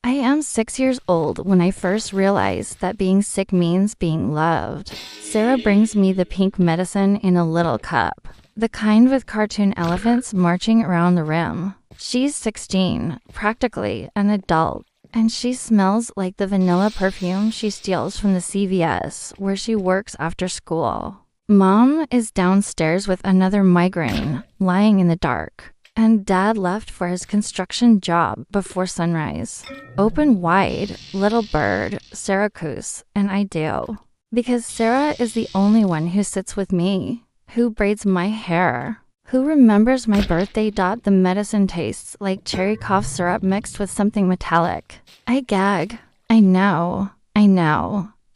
I am 6 years old when I first realized that being sick means being loved. Sarah brings me the pink medicine in a little cup, the kind with cartoon elephants marching around the rim. She's 16, practically an adult, and she smells like the vanilla perfume she steals from the CVS where she works after school. Mom is downstairs with another migraine, lying in the dark, and Dad left for his construction job before sunrise. Open wide, little bird, Syracuse, and I do. Because Sarah is the only one who sits with me, who braids my hair, who remembers my birthday. The medicine tastes like cherry cough syrup mixed with something metallic. I gag. I know,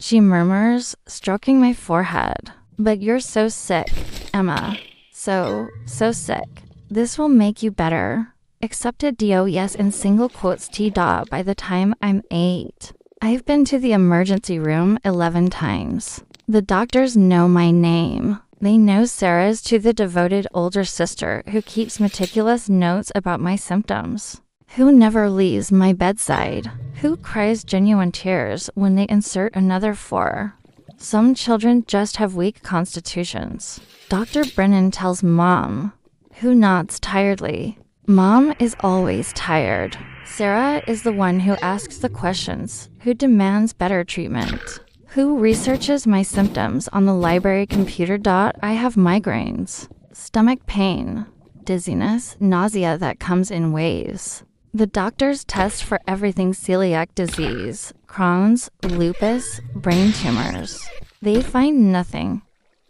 she murmurs, stroking my forehead. But you're so sick, Emma. So sick. This will make you better. Accepted DOS in single quotes by the time I'm 8. I've been to the emergency room 11 times. The doctors know my name. They know Sarah's to the devoted older sister who keeps meticulous notes about my symptoms, who never leaves my bedside, who cries genuine tears when they insert another 4. Some children just have weak constitutions. Dr. Brennan tells Mom, who nods tiredly. Mom is always tired. Sarah is the one who asks the questions, who demands better treatment, who researches my symptoms on the library computer. I have migraines, stomach pain, dizziness, nausea that comes in waves. The doctors test for everything: celiac disease, Crohn's, lupus, brain tumors. They find nothing.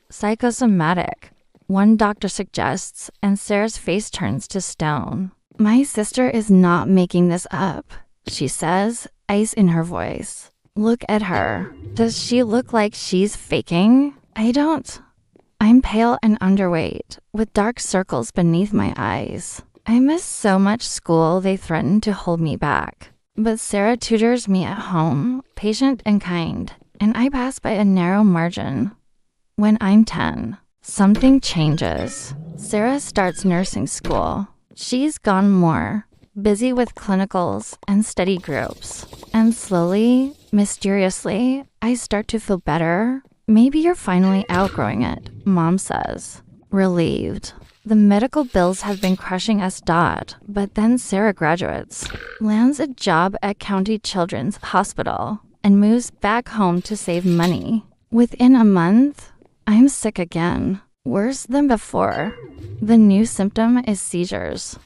Psychosomatic, one doctor suggests, and Sarah's face turns to stone. My sister is not making this up, she says, ice in her voice. Look at her. Does she look like she's faking? I don't. I'm pale and underweight, with dark circles beneath my eyes. I miss so much school they threaten to hold me back. But Sarah tutors me at home, patient and kind, and I pass by a narrow margin. When I'm 10, something changes. Sarah starts nursing school. She's gone more, busy with clinicals and study groups. And slowly, mysteriously, I start to feel better. Maybe you're finally outgrowing it, Mom says, relieved. The medical bills have been crushing us. But then Sarah graduates, lands a job at County Children's Hospital, and moves back home to save money. Within a month, I'm sick again, worse than before. The new symptom is seizures.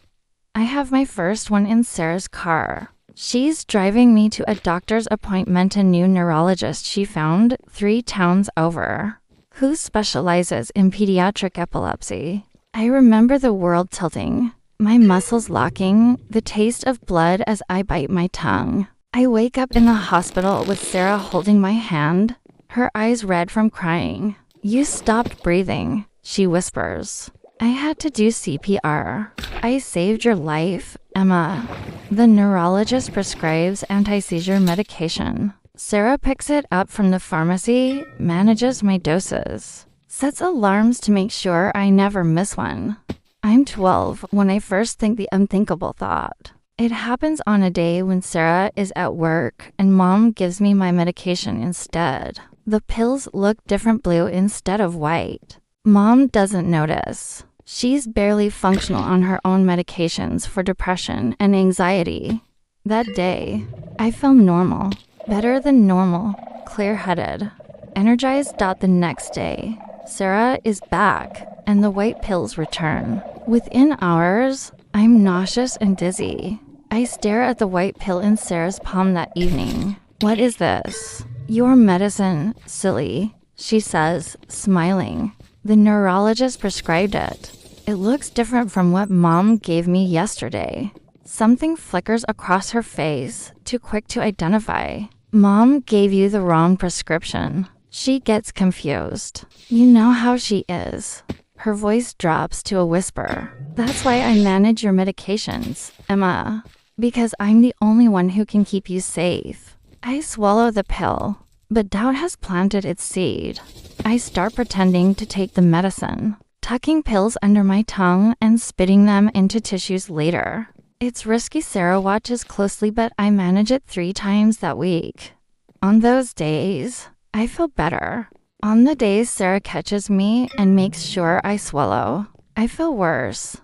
I have my first one in Sarah's car. She's driving me to a doctor's appointment, a new neurologist she found 3 towns over, who specializes in pediatric epilepsy. I remember the world tilting, my muscles locking, the taste of blood as I bite my tongue. I wake up in the hospital with Sarah holding my hand, her eyes red from crying. You stopped breathing, she whispers. I had to do CPR. I saved your life, Emma. The neurologist prescribes anti-seizure medication. Sarah picks it up from the pharmacy, manages my doses, sets alarms to make sure I never miss one. I'm 12 when I first think the unthinkable thought. It happens on a day when Sarah is at work and Mom gives me my medication instead. The pills look different blue instead of white. Mom doesn't notice. She's barely functional on her own medications for depression and anxiety. That day, I felt normal, better than normal, clear-headed, energized. The next day, Sarah is back, and the white pills return. Within hours, I'm nauseous and dizzy. I stare at the white pill in Sarah's palm that evening. What is this? Your medicine, silly, she says, smiling. The neurologist prescribed it. It looks different from what Mom gave me yesterday. Something flickers across her face, too quick to identify. Mom gave you the wrong prescription. She gets confused. You know how she is. Her voice drops to a whisper. That's why I manage your medications, Emma. Because I'm the only one who can keep you safe. I swallow the pill, but doubt has planted its seed. I start pretending to take the medicine, tucking pills under my tongue and spitting them into tissues later. It's risky. Sarah watches closely, but I manage it 3 times that week. On those days, I feel better. On the days Sarah catches me and makes sure I swallow, I feel worse.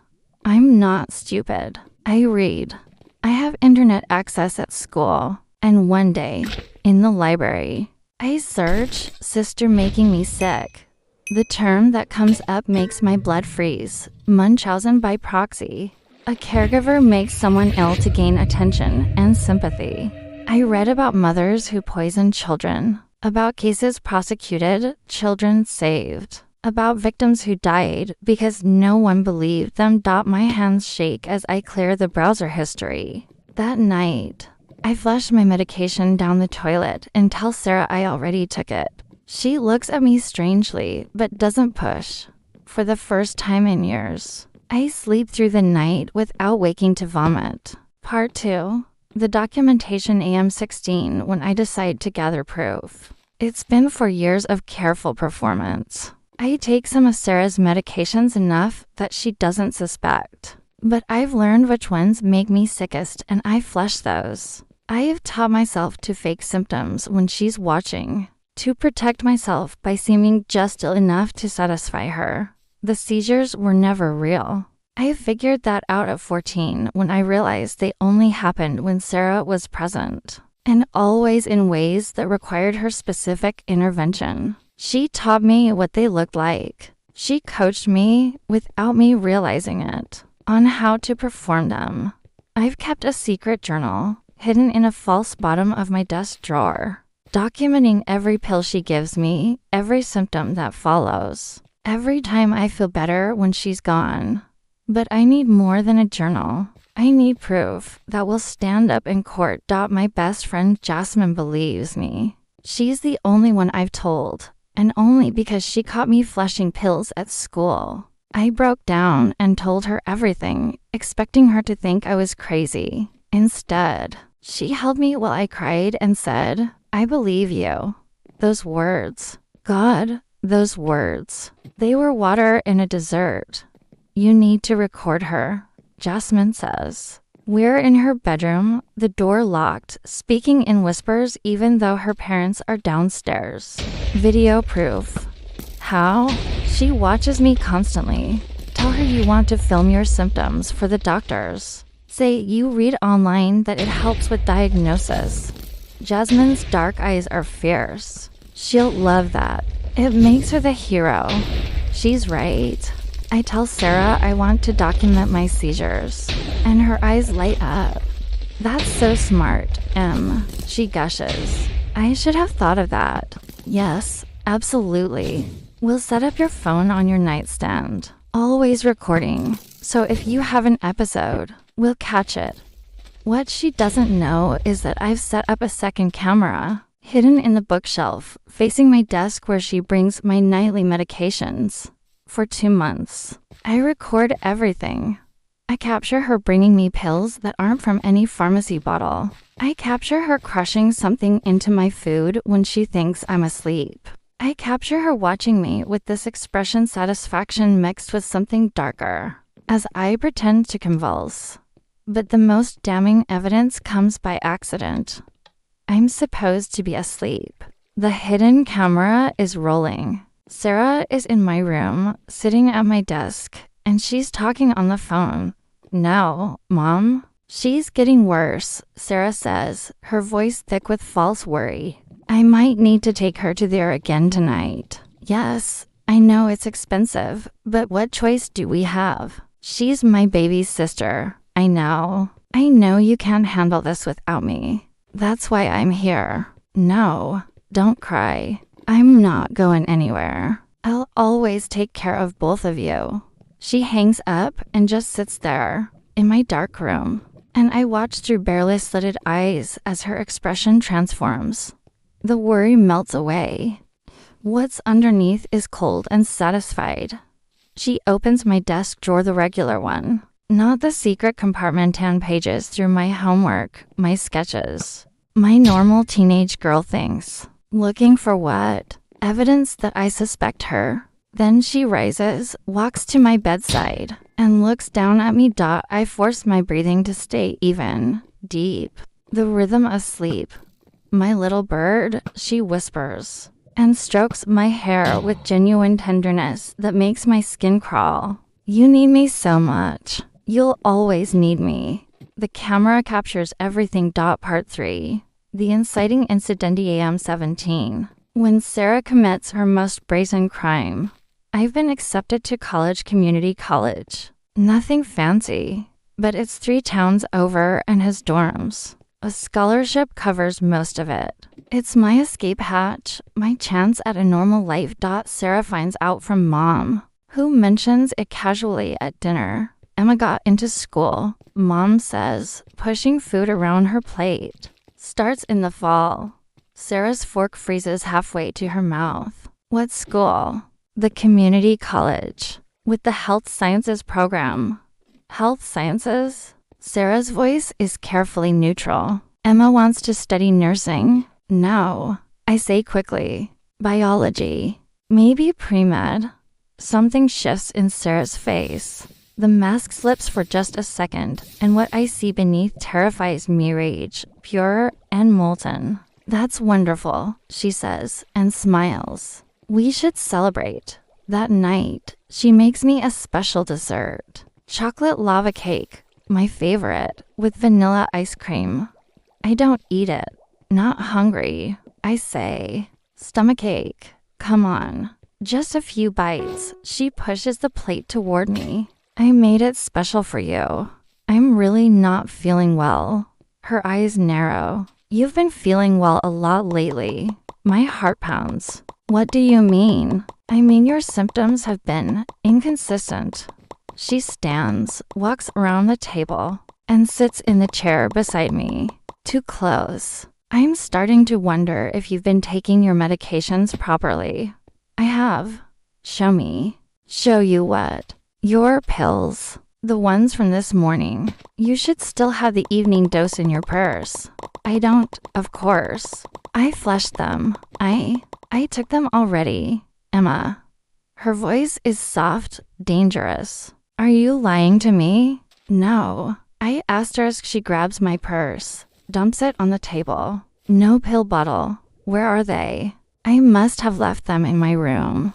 I'm not stupid. I read. I have internet access at school. And one day, in the library, I search "sister making me sick." The term that comes up makes my blood freeze. Munchausen by proxy. A caregiver makes someone ill to gain attention and sympathy. I read about mothers who poisoned children, about cases prosecuted, children saved, about victims who died because no one believed them. My hands shake as I clear the browser history. That night, I flush my medication down the toilet and tell Sarah I already took it. She looks at me strangely, but doesn't push. For the first time in years, I sleep through the night without waking to vomit. Part 2. The documentation. AM 16 when I decide to gather proof. It's been 4 years of careful performance. I take some of Sarah's medications enough that she doesn't suspect. But I've learned which ones make me sickest and I flush those. I have taught myself to fake symptoms when she's watching, to protect myself by seeming just ill enough to satisfy her. The seizures were never real. I figured that out at 14 when I realized they only happened when Sarah was present, and always in ways that required her specific intervention. She taught me what they looked like. She coached me, without me realizing it, on how to perform them. I've kept a secret journal, hidden in a false bottom of my desk drawer, documenting every pill she gives me, every symptom that follows, every time I feel better when she's gone. But I need more than a journal. I need proof that will stand up in court. My best friend Jasmine believes me. She's the only one I've told, and only because she caught me flushing pills at school. I broke down and told her everything, expecting her to think I was crazy. Instead, she held me while I cried and said, "I believe you." Those words. God, those words. They were water in a desert. You need to record her, Jasmine says. We're in her bedroom, the door locked, speaking in whispers even though her parents are downstairs. Video proof. How? She watches me constantly. Tell her you want to film your symptoms for the doctors. Say you read online that it helps with diagnosis. Jasmine's dark eyes are fierce. She'll love that. It makes her the hero. She's right. I tell Sarah I want to document my seizures, and her eyes light up. That's so smart, Em, she gushes. I should have thought of that. Yes, absolutely. We'll set up your phone on your nightstand. Always recording, so if you have an episode, we'll catch it. What she doesn't know is that I've set up a second camera, hidden in the bookshelf, facing my desk where she brings my nightly medications. For 2 months, I record everything. I capture her bringing me pills that aren't from any pharmacy bottle. I capture her crushing something into my food when she thinks I'm asleep. I capture her watching me with this expression, satisfaction mixed with something darker, as I pretend to convulse. But the most damning evidence comes by accident. I'm supposed to be asleep. The hidden camera is rolling. Sarah is in my room, sitting at my desk, and she's talking on the phone. No, Mom. She's getting worse, Sarah says, her voice thick with false worry. I might need to take her to there again tonight. Yes, I know it's expensive, but what choice do we have? She's my baby's sister. I know. I know you can't handle this without me. That's why I'm here. No, don't cry. I'm not going anywhere. I'll always take care of both of you. She hangs up and just sits there, in my dark room, and I watch through barely slitted eyes as her expression transforms. The worry melts away. What's underneath is cold and satisfied. She opens my desk drawer, the regular one, not the secret compartment, 10 pages through my homework, my sketches, my normal teenage girl things. Looking for what? Evidence that I suspect her. Then she rises, walks to my bedside, and looks down at me. I force my breathing to stay even, deep, the rhythm of sleep. My little bird, she whispers, and strokes my hair with genuine tenderness that makes my skin crawl. You need me so much. You'll always need me. The camera captures everything. Part 3. The inciting incident. AM 17. When Sarah commits her most brazen crime. I've been accepted to community college. Nothing fancy, but it's 3 towns over and has dorms. A scholarship covers most of it. It's my escape hatch, my chance at a normal life. Sarah finds out from Mom, who mentions it casually at dinner. Emma got into school, Mom says, pushing food around her plate. Starts in the fall. Sarah's fork freezes halfway to her mouth. What school? The community college. With the health sciences program. Health sciences? Sarah's voice is carefully neutral. Emma wants to study nursing. No, I say quickly. Biology. Maybe pre-med. Something shifts in Sarah's face. The mask slips for just a second, and what I see beneath terrifies me. Rage, pure and molten. That's wonderful, she says, and smiles. We should celebrate. That night, she makes me a special dessert. Chocolate lava cake, my favorite, with vanilla ice cream. I don't eat it. Not hungry, I say. Stomachache. Come on. Just a few bites. She pushes the plate toward me. I made it special for you. I'm really not feeling well. Her eyes narrow. You've been feeling well a lot lately. My heart pounds. What do you mean? I mean your symptoms have been inconsistent. She stands, walks around the table, and sits in the chair beside me. Too close. I'm starting to wonder if you've been taking your medications properly. I have. Show me. Show you what? Your pills. The ones from this morning. You should still have the evening dose in your purse. I don't, of course. I flushed them. I took them already. Emma. Her voice is soft, dangerous. Are you lying to me? No. I asterisk. She grabs my purse, dumps it on the table. No pill bottle. Where are they? I must have left them in my room.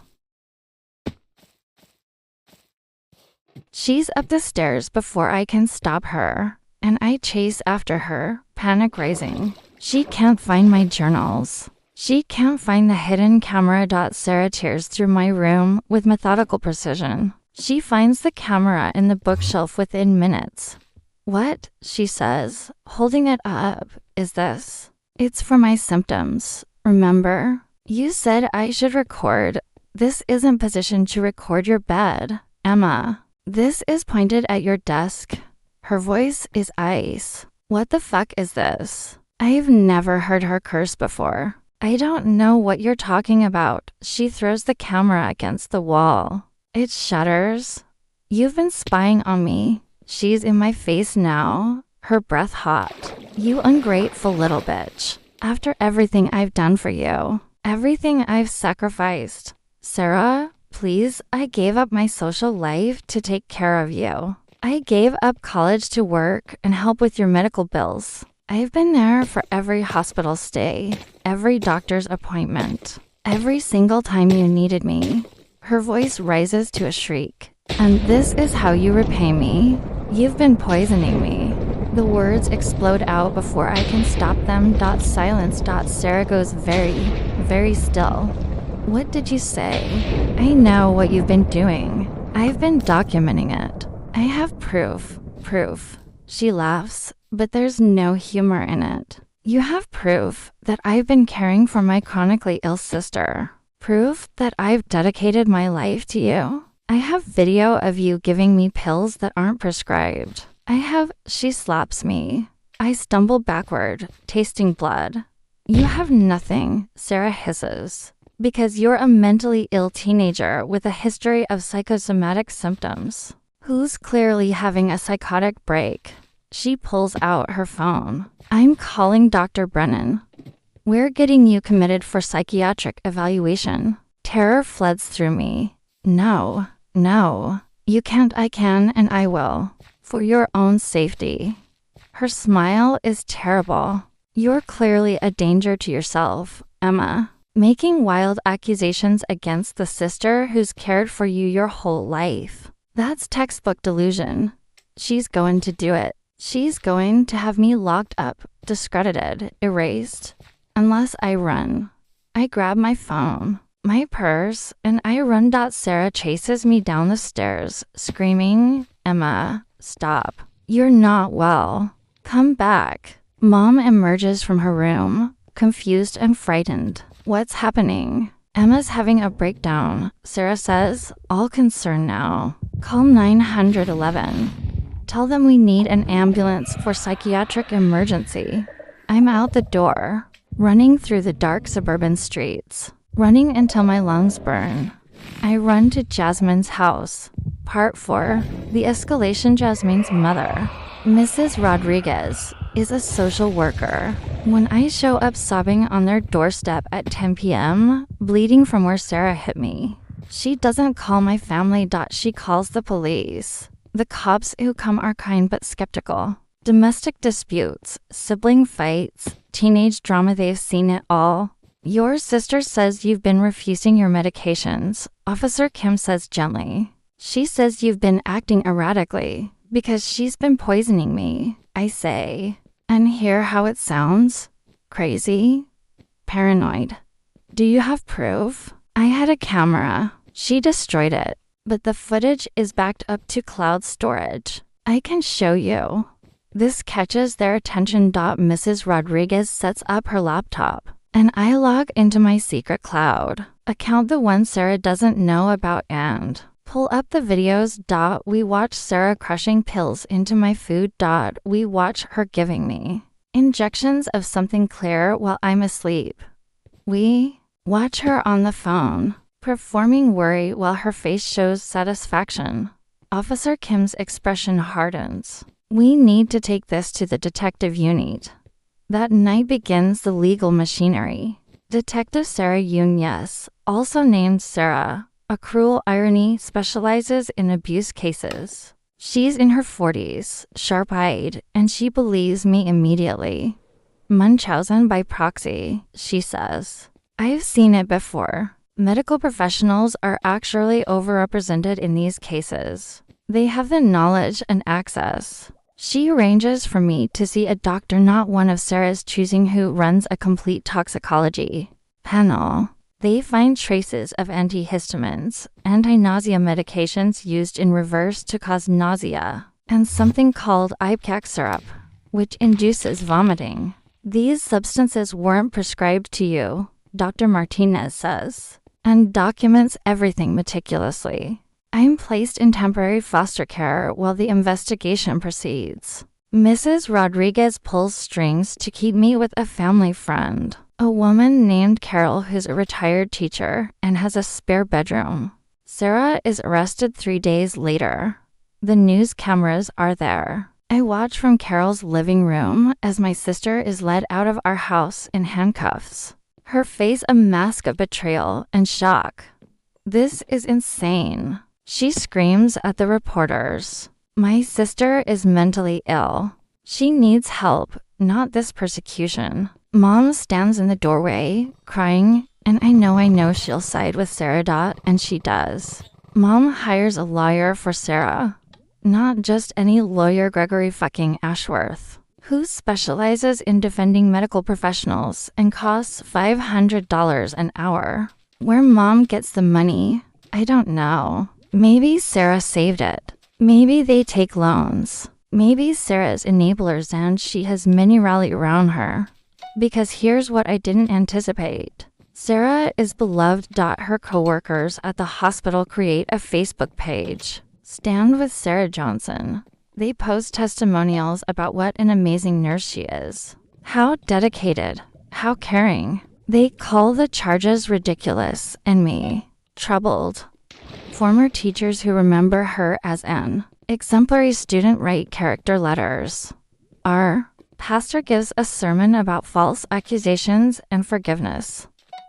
She's up the stairs before I can stop her, and I chase after her, panic rising. She can't find my journals. She can't find the hidden camera. Sarah tears through my room with methodical precision. She finds the camera in the bookshelf within minutes. What? She says, holding it up. Is this? It's for my symptoms. Remember? You said I should record. This isn't positioned to record your bed, Emma. This is pointed at your desk. Her voice is ice. What the fuck is this? I've never heard her curse before. I don't know what you're talking about. She throws the camera against the wall. It shudders. You've been spying on me. She's in my face now, her breath hot. You ungrateful little bitch. After everything I've done for you, everything I've sacrificed. Sarah, please, I gave up my social life to take care of you. I gave up college to work and help with your medical bills. I've been there for every hospital stay, every doctor's appointment, every single time you needed me. Her voice rises to a shriek. And this is how you repay me? You've been poisoning me. The words explode out before I can stop them. Silence. Sarah goes very, very still. What did you say? I know what you've been doing. I've been documenting it. I have proof. She laughs, but there's no humor in it. You have proof that I've been caring for my chronically ill sister. Proof that I've dedicated my life to you. I have video of you giving me pills that aren't prescribed. She slaps me. I stumble backward, tasting blood. You have nothing, Sarah hisses. Because you're a mentally ill teenager with a history of psychosomatic symptoms, who's clearly having a psychotic break. She pulls out her phone. I'm calling Dr. Brennan. We're getting you committed for psychiatric evaluation. Terror floods through me. No. You can't, I can, and I will. For your own safety. Her smile is terrible. You're clearly a danger to yourself, Emma. Making wild accusations against the sister who's cared for you your whole life. That's textbook delusion. She's going to do it. She's going to have me locked up, discredited, erased. Unless I run. I grab my phone, my purse, and I run. Sarah chases me down the stairs, screaming, Emma, stop. You're not well. Come back. Mom emerges from her room, confused and frightened. What's happening? Emma's having a breakdown, Sarah says, all concerned now. Call 911. Tell them we need an ambulance for psychiatric emergency. I'm out the door, running through the dark suburban streets, running until my lungs burn. I run to Jasmine's house. Part 4. The escalation. Jasmine's mother, Mrs. Rodriguez, is a social worker. When I show up sobbing on their doorstep at 10 p.m., bleeding from where Sarah hit me, she doesn't call my family. She calls the police. The cops who come are kind but skeptical. Domestic disputes, sibling fights, teenage drama, they've seen it all. Your sister says you've been refusing your medications, Officer Kim says gently. She says you've been acting erratically because she's been poisoning me, I say. And hear how it sounds? Crazy? Paranoid. Do you have proof? I had a camera. She destroyed it, but the footage is backed up to cloud storage. I can show you. This catches their attention. Mrs. Rodriguez sets up her laptop, and I log into my secret cloud account, the one Sarah doesn't know about, and pull up the videos. We watch Sarah crushing pills into my food. We watch her giving me injections of something clear while I'm asleep. We watch her on the phone, performing worry while her face shows satisfaction. Officer Kim's expression hardens. We need to take this to the detective unit. That night begins the legal machinery. Detective Sarah Yoon, yes, also named Sarah, a cruel irony, specializes in abuse cases. She's in her 40s, sharp-eyed, and she believes me immediately. Munchausen by proxy, she says. I've seen it before. Medical professionals are actually overrepresented in these cases. They have the knowledge and access. She arranges for me to see a doctor, not one of Sarah's choosing, who runs a complete toxicology panel. They find traces of antihistamines, anti-nausea medications used in reverse to cause nausea, and something called ipecac syrup, which induces vomiting. These substances weren't prescribed to you, Dr. Martinez says, and documents everything meticulously. I'm placed in temporary foster care while the investigation proceeds. Mrs. Rodriguez pulls strings to keep me with a family friend, a woman named Carol who's a retired teacher and has a spare bedroom. Sarah is arrested 3 days later. The news cameras are there. I watch from Carol's living room as my sister is led out of our house in handcuffs, her face a mask of betrayal and shock. This is insane. She screams at the reporters. My sister is mentally ill. She needs help, not this persecution. Mom stands in the doorway, crying, and I know she'll side with Sarah. And she does. Mom hires a lawyer for Sarah. Not just any lawyer, Gregory fucking Ashworth, who specializes in defending medical professionals and costs $500 an hour. Where Mom gets the money, I don't know. Maybe Sarah saved it. Maybe they take loans. Maybe Sarah's enablers and she has many rally around her. Because here's what I didn't anticipate. Sarah is beloved. Her coworkers at the hospital create a Facebook page. Stand with Sarah Johnson. They post testimonials about what an amazing nurse she is. How dedicated. How caring. They call the charges ridiculous and me troubled. Former teachers who remember her as an exemplary student write character letters. Our pastor gives a sermon about false accusations and forgiveness.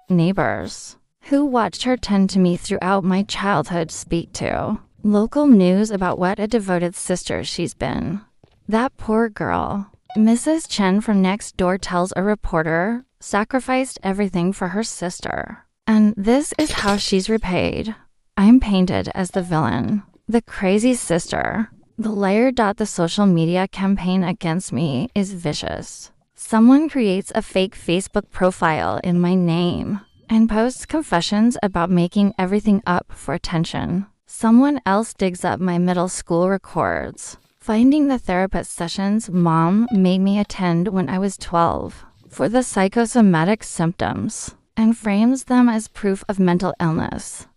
Neighbors who watched her tend to me throughout my childhood speak to Local news about what a devoted sister she's been. That poor girl. Mrs. Chen from next door tells a reporter, sacrificed everything for her sister. And this is how she's repaid. I'm painted as the villain. The crazy sister. The layer. The social media campaign against me is vicious. Someone creates a fake Facebook profile in my name and posts confessions about making everything up for attention. Someone else digs up my middle school records, finding the therapist sessions mom made me attend when I was 12 for the psychosomatic symptoms and frames them as proof of mental illness.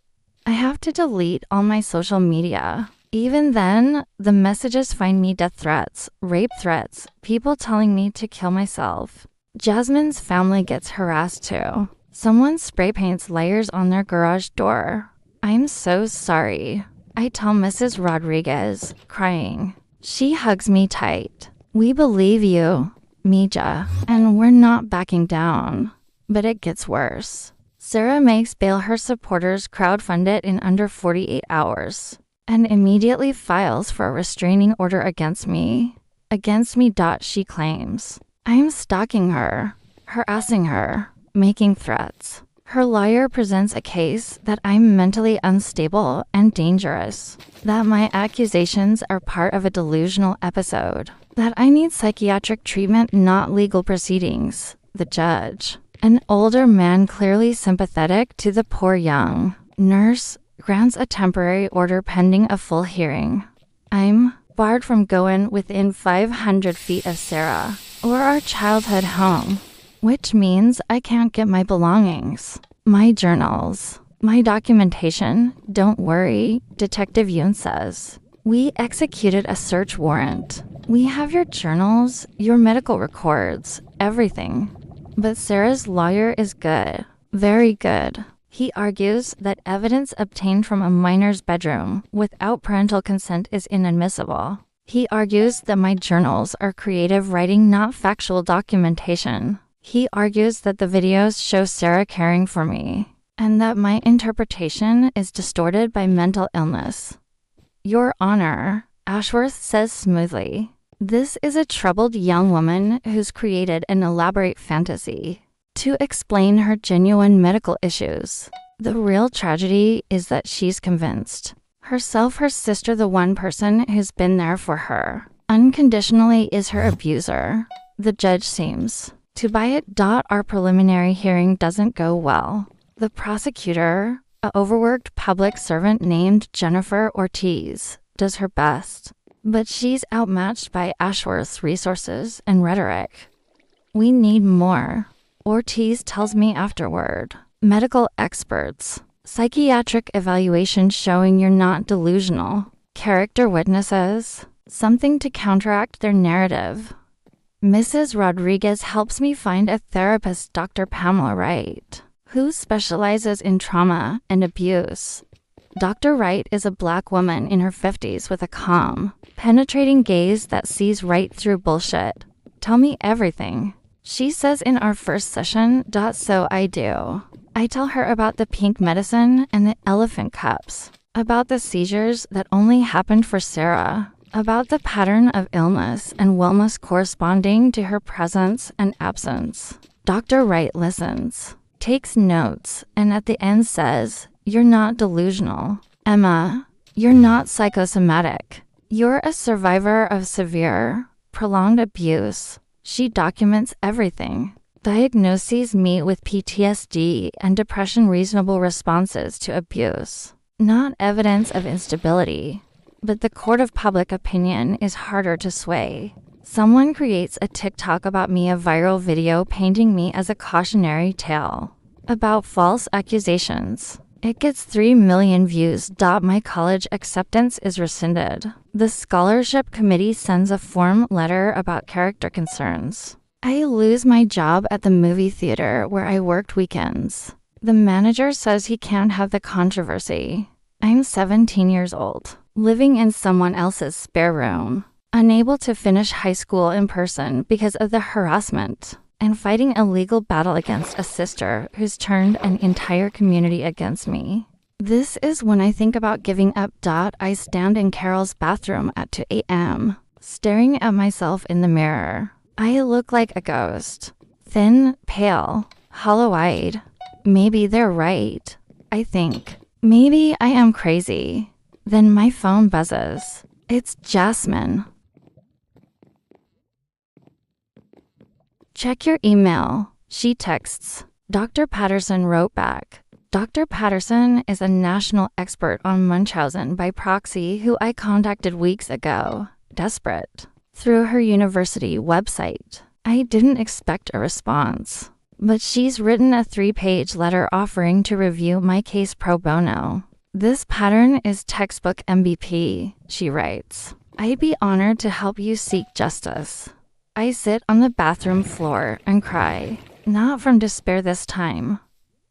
I have to delete all my social media. Even then, the messages find me death threats, rape threats, people telling me to kill myself. Jasmine's family gets harassed too. Someone spray paints layers on their garage door. I'm so sorry. I tell Mrs. Rodriguez, crying. She hugs me tight. We believe you, Mija, and we're not backing down. But it gets worse. Sarah makes bail her supporters crowdfund it in under 48 hours. And immediately files for a restraining order against me. She claims. I'm stalking her, harassing her, making threats. Her lawyer presents a case that I'm mentally unstable and dangerous, that my accusations are part of a delusional episode, that I need psychiatric treatment, not legal proceedings. The judge, an older man clearly sympathetic to the poor young nurse, grants a temporary order pending a full hearing. I'm barred from going within 500 feet of Sarah or our childhood home, which means I can't get my belongings, my journals, my documentation. Don't worry, Detective Yoon says. We executed a search warrant. We have your journals, your medical records, everything. But Sarah's lawyer is good, very good. He argues that evidence obtained from a minor's bedroom without parental consent is inadmissible. He argues that my journals are creative writing, not factual documentation. He argues that the videos show Sarah caring for me, and that my interpretation is distorted by mental illness. Your Honor, Ashworth says smoothly, this is a troubled young woman who's created an elaborate fantasy to explain her genuine medical issues. The real tragedy is that she's convinced herself, her sister, the one person who's been there for her unconditionally, is her abuser. The judge seems to buy it. Our preliminary hearing doesn't go well. The prosecutor, an overworked public servant named Jennifer Ortiz, does her best, but she's outmatched by Ashworth's resources and rhetoric. We need more, Ortiz tells me afterward. Medical experts, psychiatric evaluation showing you're not delusional, character witnesses, something to counteract their narrative. Mrs. Rodriguez helps me find a therapist, Dr. Pamela Wright, who specializes in trauma and abuse. Dr. Wright is a Black woman in her 50s with a calm, penetrating gaze that sees right through bullshit. Tell me everything, she says in our first session. So I do. I tell her about the pink medicine and the elephant cups, about the seizures that only happened for Sarah, about the pattern of illness and wellness corresponding to her presence and absence. Dr. Wright listens, takes notes, and at the end says, "You're not delusional, Emma. You're not psychosomatic. You're a survivor of severe, prolonged abuse." She documents everything. Diagnoses me with PTSD and depression, reasonable responses to abuse, not evidence of instability. But the court of public opinion is harder to sway. Someone creates a TikTok about me, a viral video painting me as a cautionary tale about false accusations. It gets 3 million views. My college acceptance is rescinded. The scholarship committee sends a form letter about character concerns. I lose my job at the movie theater where I worked weekends. The manager says he can't have the controversy. I'm 17 years old, living in someone else's spare room, unable to finish high school in person because of the harassment, and fighting a legal battle against a sister who's turned an entire community against me. This is when I think about giving up. I stand in Carol's bathroom at 2 a.m., staring at myself in the mirror. I look like a ghost. Thin, pale, hollow-eyed. Maybe they're right. I think. Maybe I am crazy. Then my phone buzzes. It's Jasmine. Check your email. She texts. Dr. Patterson wrote back. Dr. Patterson is a national expert on Munchausen by proxy who I contacted weeks ago, desperate, through her university website. I didn't expect a response, but she's written a 3-page letter offering to review my case pro bono. This pattern is textbook MVP, she writes. I'd be honored to help you seek justice. I sit on the bathroom floor and cry, not from despair this time.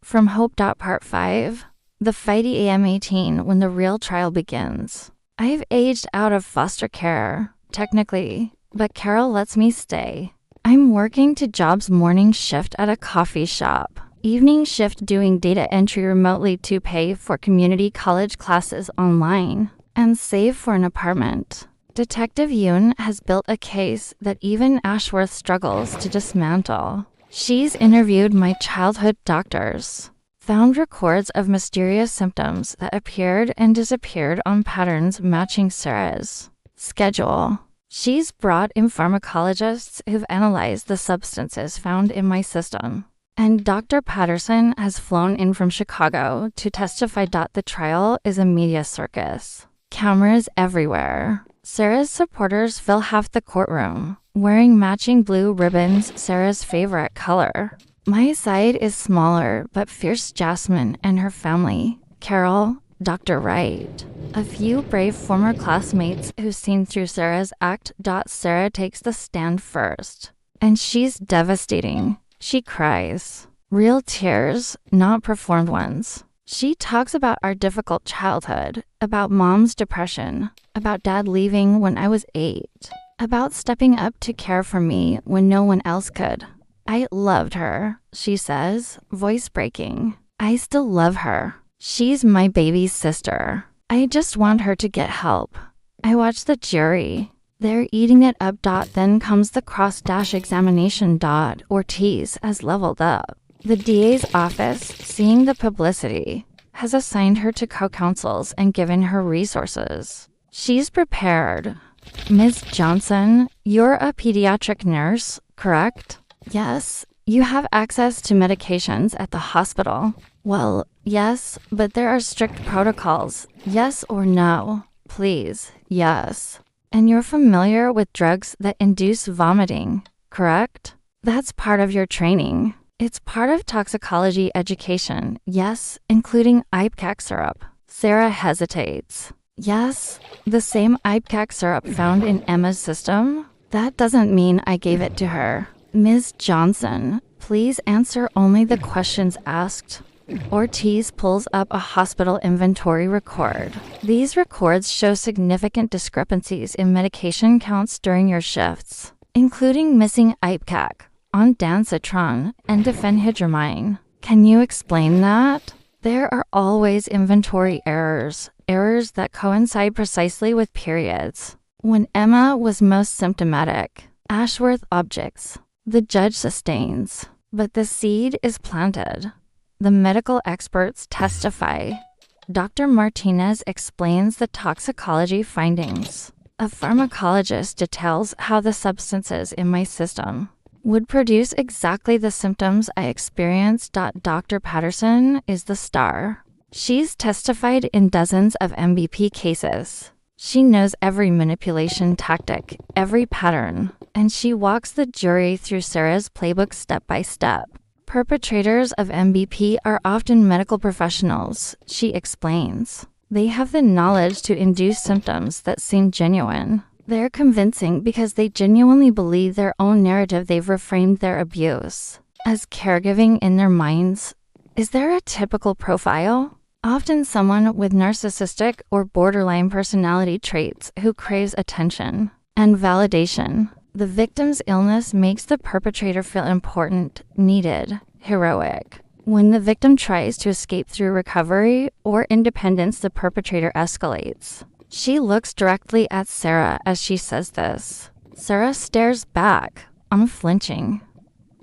From Hope. Part 5. The Fighty AM18 when the real trial begins. I've aged out of foster care, technically, but Carol lets me stay. I'm working 2 jobs: morning shift at a coffee shop, evening shift doing data entry remotely to pay for community college classes online, and save for an apartment. Detective Yoon has built a case that even Ashworth struggles to dismantle. She's interviewed my childhood doctors, found records of mysterious symptoms that appeared and disappeared on patterns matching Sarah's schedule. She's brought in pharmacologists who've analyzed the substances found in my system. And Dr. Patterson has flown in from Chicago to testify. The trial is a media circus. Cameras everywhere. Sarah's supporters fill half the courtroom, wearing matching blue ribbons, Sarah's favorite color. My side is smaller but fierce: Jasmine and her family, Carol, Dr. Wright, a few brave former classmates who've seen through Sarah's act. Sarah takes the stand first, and she's devastating. She cries. Real tears, not performed ones. She talks about our difficult childhood, about mom's depression, about dad leaving when I was 8, about stepping up to care for me when no one else could. I loved her, she says, voice breaking. I still love her. She's my baby sister. I just want her to get help. I watch the jury. They're eating it up. Then comes the cross-examination. Ortiz has leveled up. The DA's office, seeing the publicity, has assigned her to co-counsels and given her resources. She's prepared. Ms. Johnson, you're a pediatric nurse, correct? Yes. You have access to medications at the hospital. Well, yes, but there are strict protocols. Yes or no? Please, yes. And you're familiar with drugs that induce vomiting, correct? That's part of your training. It's part of toxicology education, yes, including ipecac syrup. Sarah hesitates. Yes, the same ipecac syrup found in Emma's system? That doesn't mean I gave it to her. Ms. Johnson, please answer only the questions asked. Ortiz pulls up a hospital inventory record. These records show significant discrepancies in medication counts during your shifts, including missing ipecac, ondansetron, and diphenhydramine. Can you explain that? There are always inventory errors that coincide precisely with periods. When Emma was most symptomatic, Ashworth objects. The judge sustains, but the seed is planted. The medical experts testify. Dr. Martinez explains the toxicology findings. A pharmacologist details how the substances in my system would produce exactly the symptoms I experienced. Dr. Patterson is the star. She's testified in dozens of MVP cases. She knows every manipulation tactic, every pattern, and she walks the jury through Sarah's playbook step by step. Perpetrators of MVP are often medical professionals, she explains. They have the knowledge to induce symptoms that seem genuine. They're convincing because they genuinely believe their own narrative. They've reframed their abuse as caregiving in their minds. Is there a typical profile? Often someone with narcissistic or borderline personality traits who craves attention and validation. The victim's illness makes the perpetrator feel important, needed, heroic. When the victim tries to escape through recovery or independence, the perpetrator escalates. She looks directly at Sarah as she says this. Sarah stares back, unflinching.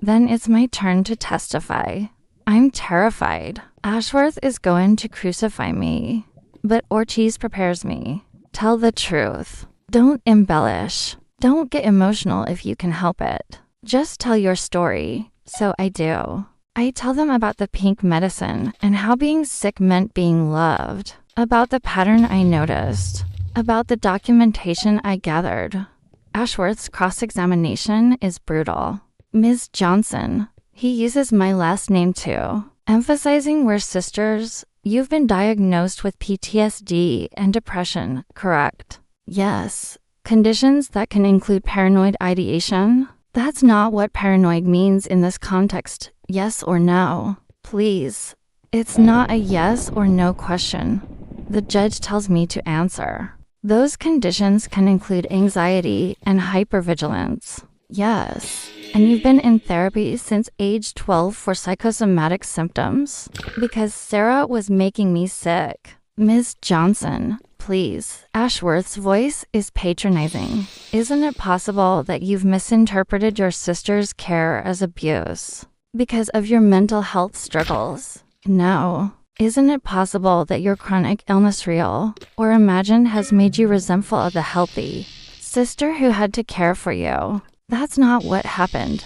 Then it's my turn to testify. I'm terrified. Ashworth is going to crucify me. But Ortiz prepares me. Tell the truth. Don't embellish. Don't get emotional if you can help it. Just tell your story. So I do. I tell them about the pink medicine and how being sick meant being loved. About the pattern I noticed. About the documentation I gathered. Ashworth's cross-examination is brutal. Ms. Johnson. He uses my last name too, emphasizing we're sisters. You've been diagnosed with PTSD and depression, correct? Yes. Conditions that can include paranoid ideation? That's not what paranoid means in this context. Yes or no? Please. It's not a yes or no question. The judge tells me to answer. Those conditions can include anxiety and hypervigilance. Yes. And you've been in therapy since age 12 for psychosomatic symptoms? Because Sarah was making me sick. Ms. Johnson, please. Ashworth's voice is patronizing. Isn't it possible that you've misinterpreted your sister's care as abuse? Because of your mental health struggles? No. Isn't it possible that your chronic illness real, or imagined, has made you resentful of the healthy sister who had to care for you? That's not what happened.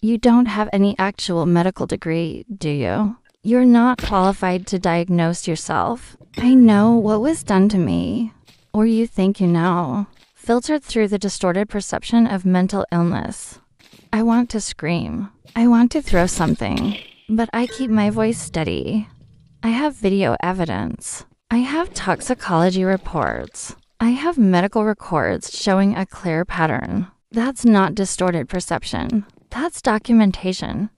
You don't have any actual medical degree, do you? You're not qualified to diagnose yourself. I know what was done to me. Or you think you know. Filtered through the distorted perception of mental illness. I want to scream. I want to throw something. But I keep my voice steady. I have video evidence. I have toxicology reports. I have medical records showing a clear pattern. That's not distorted perception. That's documentation.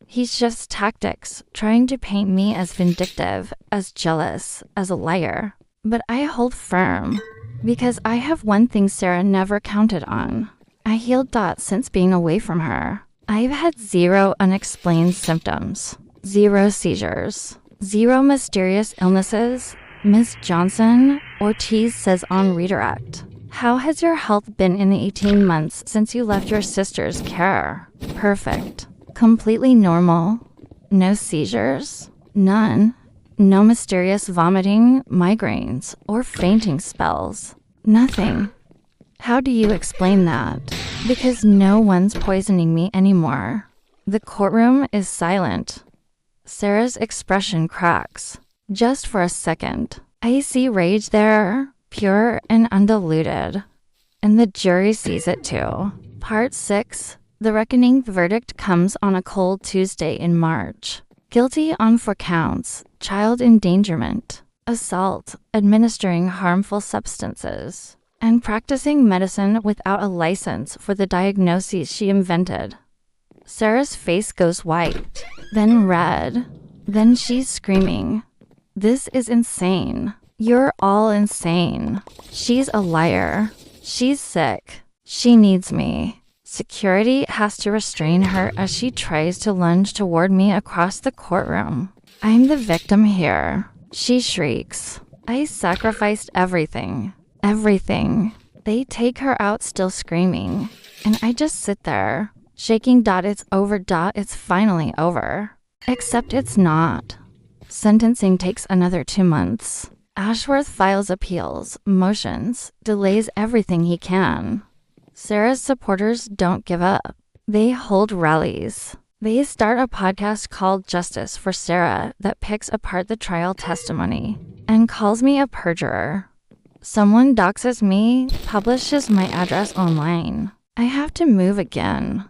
He's just tactics, trying to paint me as vindictive, as jealous, as a liar. But I hold firm, because I have one thing Sarah never counted on. I healed Dot since being away from her. I've had 0 unexplained symptoms, 0 seizures, 0 mysterious illnesses. Ms. Johnson, Ortiz says on redirect. How has your health been in the 18 months since you left your sister's care? Perfect. Completely normal. No seizures? None. No mysterious vomiting, migraines, or fainting spells? Nothing. How do you explain that? Because no one's poisoning me anymore. The courtroom is silent. Sarah's expression cracks. Just for a second. I see rage there. Pure and undiluted. And the jury sees it too. Part 6. The reckoning verdict comes on a cold Tuesday in March. Guilty on 4 counts: child endangerment, assault, administering harmful substances, and practicing medicine without a license for the diagnoses she invented. Sarah's face goes white, then red, then she's screaming. This is insane. You're all insane. She's a liar. She's sick. She needs me. Security has to restrain her as she tries to lunge toward me across the courtroom. I'm the victim here. She shrieks. I sacrificed everything. Everything. They take her out still screaming. And I just sit there, shaking. It's over. It's finally over. Except it's not. Sentencing takes another 2 months. Ashworth files appeals, motions, delays everything he can. Sarah's supporters don't give up. They hold rallies. They start a podcast called Justice for Sarah that picks apart the trial testimony and calls me a perjurer. Someone doxes me, publishes my address online. I have to move again.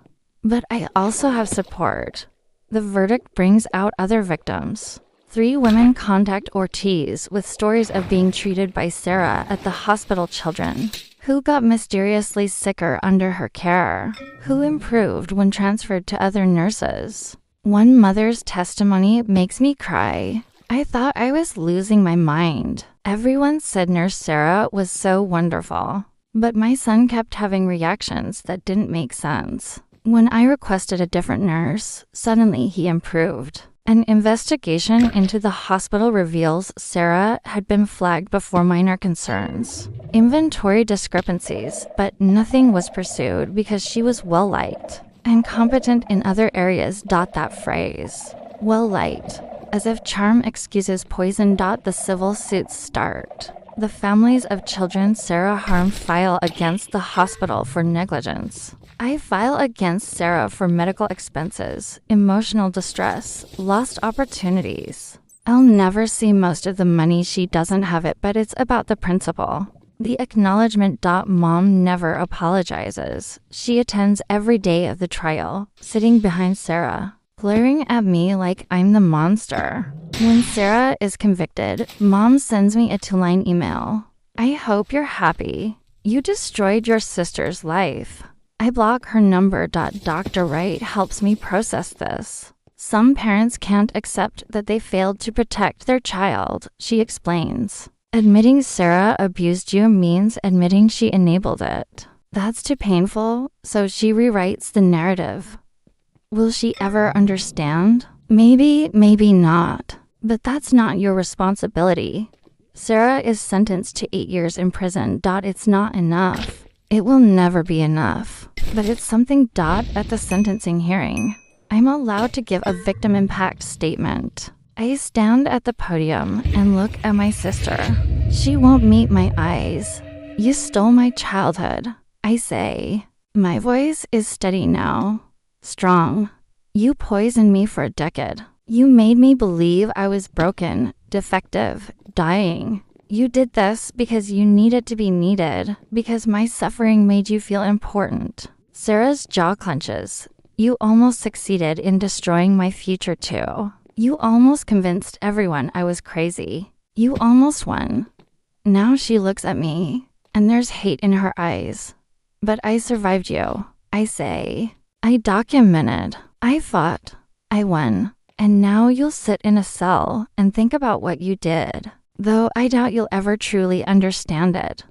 But I also have support. The verdict brings out other victims. 3 women contact Ortiz with stories of being treated by Sarah at the hospital, children who got mysteriously sicker under her care, who improved when transferred to other nurses. One mother's testimony makes me cry. I thought I was losing my mind. Everyone said Nurse Sarah was so wonderful, but my son kept having reactions that didn't make sense. When I requested a different nurse, suddenly he improved. An investigation into the hospital reveals Sarah had been flagged before minor concerns. Inventory discrepancies, but nothing was pursued because she was well-liked and competent in other areas. That phrase, well-liked, as if charm excuses poison. The civil suits start. The families of children Sarah harmed file against the hospital for negligence. I file against Sarah for medical expenses, emotional distress, lost opportunities. I'll never see most of the money. She doesn't have it, but it's about the principle. The acknowledgement. Mom never apologizes. She attends every day of the trial, sitting behind Sarah, glaring at me like I'm the monster. When Sarah is convicted, Mom sends me a 2-line email. I hope you're happy. You destroyed your sister's life. I block her number. Dr. Wright helps me process this. Some parents can't accept that they failed to protect their child, she explains. Admitting Sarah abused you means admitting she enabled it. That's too painful, so she rewrites the narrative. Will she ever understand? Maybe, maybe not. But that's not your responsibility. Sarah is sentenced to 8 years in prison. It's not enough. It will never be enough. But it's something. At the sentencing hearing, I'm allowed to give a victim impact statement. I stand at the podium and look at my sister. She won't meet my eyes. You stole my childhood, I say. My voice is steady now. Strong. You poisoned me for a decade. You made me believe I was broken, defective, dying. You did this because you needed to be needed, because my suffering made you feel important. Sarah's jaw clenches. You almost succeeded in destroying my future too. You almost convinced everyone I was crazy. You almost won. Now she looks at me, and there's hate in her eyes. But I survived you, I say. I documented. I fought. I won. And now you'll sit in a cell and think about what you did. Though I doubt you'll ever truly understand it.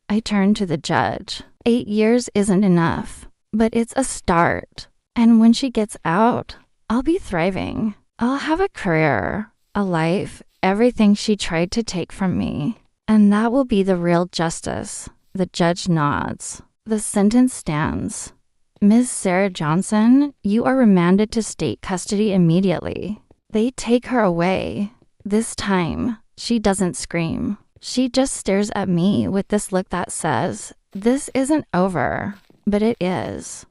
I turn to the judge. 8 years isn't enough, but it's a start. And when she gets out, I'll be thriving. I'll have a career, a life, everything she tried to take from me. And that will be the real justice. The judge nods. The sentence stands. Ms. Sarah Johnson, you are remanded to state custody immediately. They take her away. This time, she doesn't scream. She just stares at me with this look that says, this isn't over, but it is.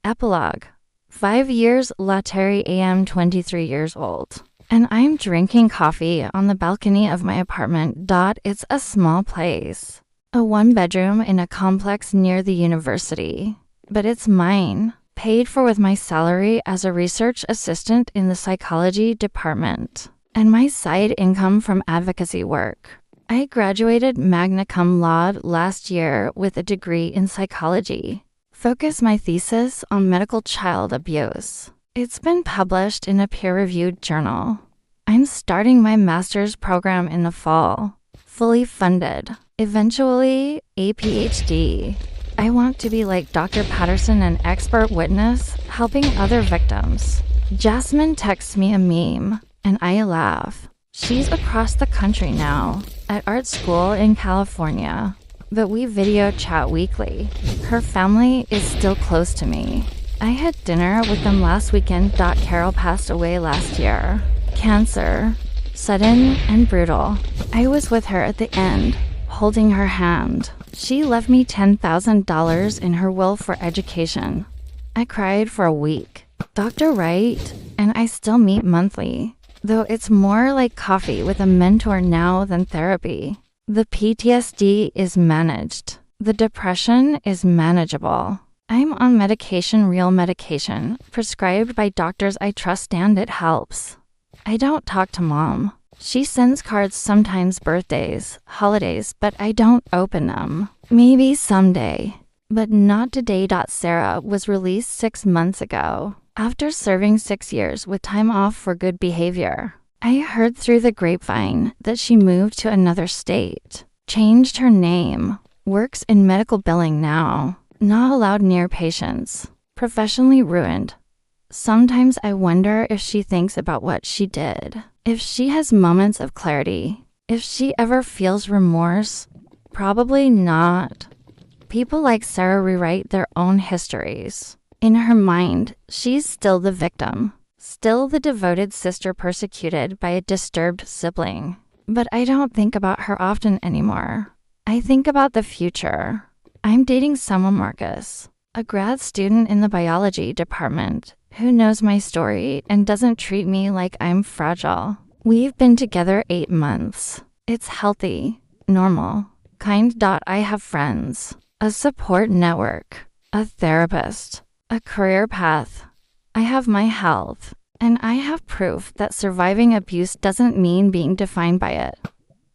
Epilogue. 5 years, Lateri AM, 23 years old. And I'm drinking coffee on the balcony of my apartment. It's a small place. A 1-bedroom in a complex near the university. But it's mine, paid for with my salary as a research assistant in the psychology department, and my side income from advocacy work. I graduated magna cum laude last year with a degree in psychology. Focus my thesis on medical child abuse. It's been published in a peer-reviewed journal. I'm starting my master's program in the fall, fully funded. Eventually, a PhD. I want to be like Dr. Patterson, an expert witness, helping other victims. Jasmine texts me a meme, and I laugh. She's across the country now, at art school in California, but we video chat weekly. Her family is still close to me. I had dinner with them last weekend. Carol passed away last year. Cancer. Sudden and brutal. I was with her at the end, holding her hand. She left me $10,000 in her will for education. I cried for a week. Dr. Wright and I still meet monthly, though it's more like coffee with a mentor now than therapy. The PTSD is managed. The depression is manageable. I'm on medication, real medication, prescribed by doctors I trust, and it helps. I don't talk to Mom. She sends cards sometimes, birthdays, holidays, but I don't open them. Maybe someday, but not today. Sarah was released 6 months ago, after serving 6 years with time off for good behavior. I heard through the grapevine that she moved to another state, changed her name, works in medical billing now, not allowed near patients, professionally ruined. Sometimes I wonder if she thinks about what she did, if she has moments of clarity, if she ever feels remorse. Probably not. People like Sarah rewrite their own histories. In her mind, she's still the victim, still the devoted sister persecuted by a disturbed sibling. But I don't think about her often anymore. I think about the future. I'm dating someone, Marcus, a grad student in the biology department, who knows my story and doesn't treat me like I'm fragile. We've been together 8 months. It's healthy, normal, kind. I have friends, a support network, a therapist, a career path. I have my health, and I have proof that surviving abuse doesn't mean being defined by it.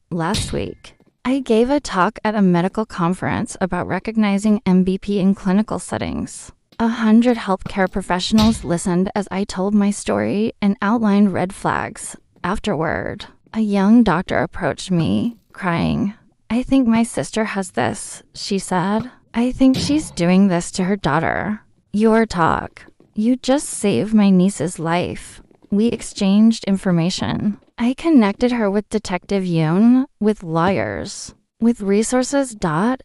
Last week, I gave a talk at a medical conference about recognizing MVP in clinical settings. 100 healthcare professionals listened as I told my story and outlined red flags. Afterward, a young doctor approached me, crying. "I think my sister has this," she said. "I think she's doing this to her daughter." Your talk. You just saved my niece's life. We exchanged information. I connected her with Detective Yoon, with lawyers, with resources.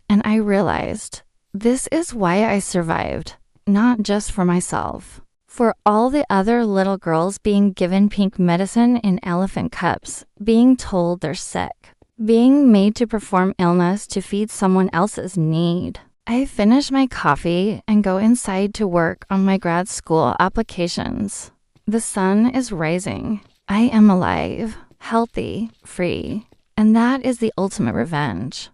And I realized this is why I survived. Not just for myself. For all the other little girls being given pink medicine in elephant cups, being told they're sick, being made to perform illness to feed someone else's need. I finish my coffee and go inside to work on my grad school applications. The sun is rising. I am alive, healthy, free. And that is the ultimate revenge.